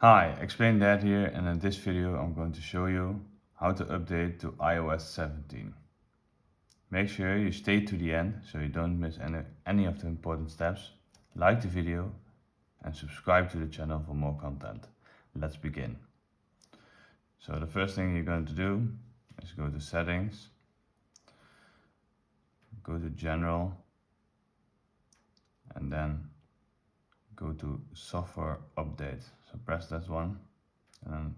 Hi, Explain Dad here, and in this video I'm going to show you how to update to iOS 17. Make sure you stay to the end so you don't miss any of the important steps. Like the video and subscribe to the channel for more content. Let's begin. So the first thing you're going to do is go to Settings, go to General, and then go to Software Update. So press that one, and then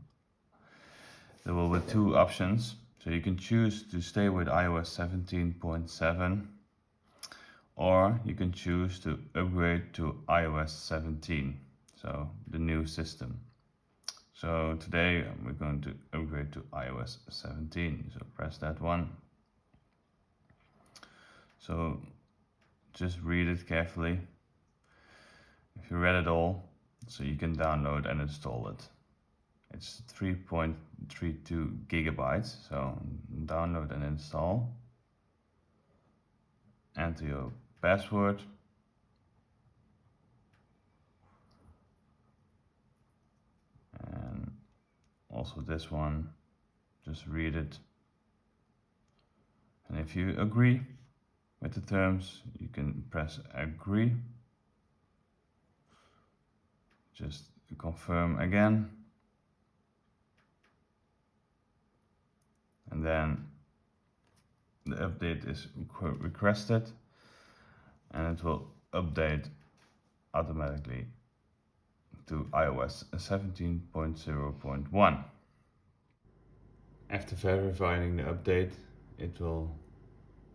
there will be two options. So you can choose to stay with iOS 17.7, or you can choose to upgrade to iOS 17, so the new system. So today we're going to upgrade to iOS 17, so press that one. So just read it carefully. If you read it all, so you can download and install it. It's 3.32 gigabytes, so download and install. Enter your password. And also this one, just read it. And if you agree with the terms, you can press agree. Just confirm again. And then the update is requested, and it will update automatically to iOS 17.0.1. After verifying the update, it will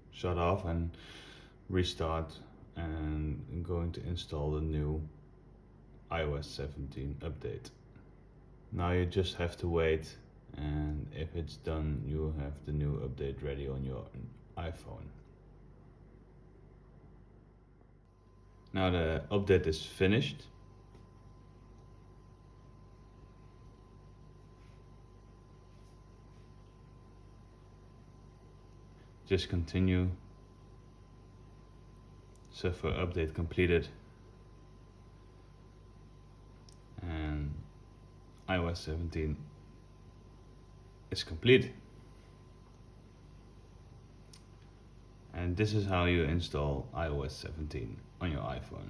shut off and restart and I'm going to install the new iOS 17 update. Now you just have to wait, and if it's done, you have the new update ready on your iPhone. Now the update is finished. Just continue. Software update completed. And iOS 17 is complete. And this is how you install iOS 17 on your iPhone.